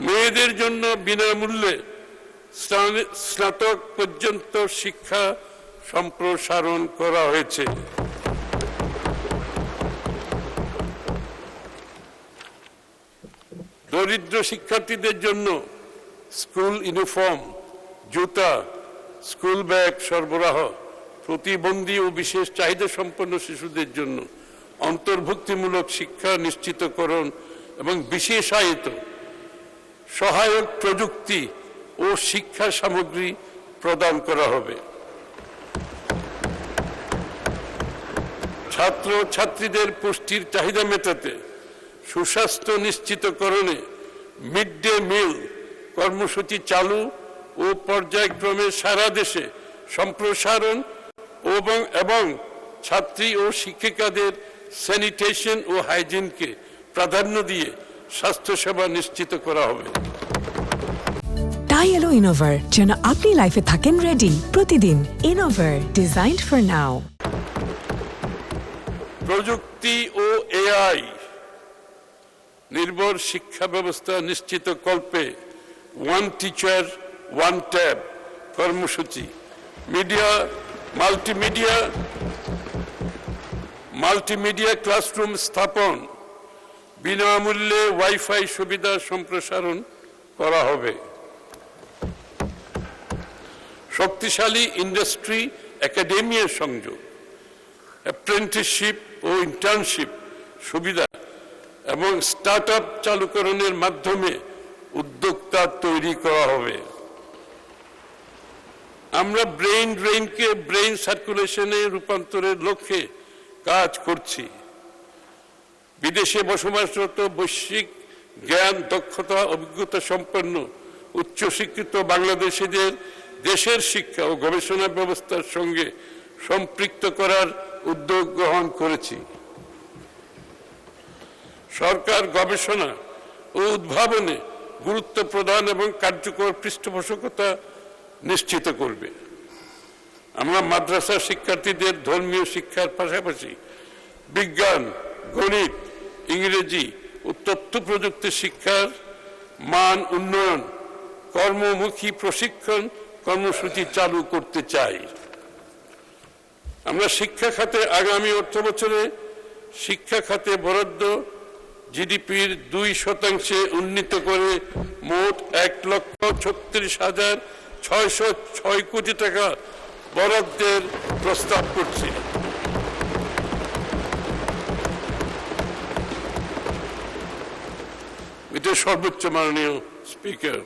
মেয়েদের জন্য বিনামূল্যে স্নাতক পর্যন্ত শিক্ষা সম্প্রসারণ করা হয়েছে। দরিদ্র শিক্ষার্থীদের জন্য স্কুল ইউনিফর্ম, জুতা, স্কুল ব্যাগ সরবরাহ, প্রতিবন্ধী ও বিশেষ চাহিদা সম্পন্ন শিশুদের জন্য অন্তর্ভুক্তিমূলক শিক্ষা নিশ্চিতকরণ এবং বিশেষায়িত সহায়ক প্রযুক্তি ও শিক্ষা সামগ্রী প্রদান করা হবে। ছাত্র ছাত্রীদের পুষ্টির চাহিদা মেটাতে সুস্বাস্থ্য নিশ্চিতকরণে মিড ডে মিল কর্মসূচি চালু ও পর্যায়ক্রমে সারা দেশে সম্প্রসারণ এবং ছাত্রী ও শিক্ষিকাদের স্যানিটেশন ও হাইজিনকে প্রাধান্য দিয়ে স্বাস্থ্যসেবা নিশ্চিত করা হবে। টাই এলো ইনোভার, যেন আপনি লাইফে থাকেন রেডি প্রতিদিন। Innova, designed for now. প্রযুক্তি ও এআই নির্ভর শিক্ষা ব্যবস্থা নিশ্চিত কল্পে ওয়ান টিচার ওয়ান ট্যাব কর্মসূচি, মাল্টিমিডিয়া ক্লাসরুম স্থাপন, বিনামূল্যে ওয়াইফাই সুবিধা সম্প্রসারণ করা হবে। শক্তিশালী ইন্ডাস্ট্রি একাডেমিয়ার সংযোগ, অ্যাপ্রেন্টিসশিপ ও ইন্টার্নশিপ সুবিধা এবং স্টার্টআপ চালুকরণের মাধ্যমে উদ্যোক্তা তৈরি করা হবে। আমরা ব্রেইন ড্রেইনকে ব্রেইন সার্কুলেশনে রূপান্তরের লক্ষ্যে কাজ করছি। বিদেশে বসবাসরত বৈশ্বিক জ্ঞান, দক্ষতা, অভিজ্ঞতা সম্পন্ন উচ্চশিক্ষিত বাংলাদেশিদের দেশের শিক্ষা ও গবেষণা ব্যবস্থার সঙ্গে সম্পৃক্ত করার উদ্যোগ গ্রহণ করেছি। সরকার গবেষণা ও উদ্ভাবনে গুরুত্ব প্রদান এবং কার্যকর পৃষ্ঠপোষকতা নিশ্চিত করবে। আমরা মাদ্রাসা শিক্ষার্থীদের ধর্মীয় শিক্ষার পাশাপাশি বিজ্ঞান, গণিত, ইংরেজি ও তথ্য প্রযুক্তি শিক্ষার মান উন্নয়ন, কর্মমুখী প্রশিক্ষণ কর্মসূচি চালু করতে চাই। আমরা শিক্ষা খাতে আগামী অর্থবছরে শিক্ষা খাতে বরাদ্দ জিডিপির 2% উন্নীত করে মোট 1,36,606 কোটি টাকা বরাদ্দের প্রস্তাব করছি। এটা সর্বোচ্চ মাননীয় স্পিকার।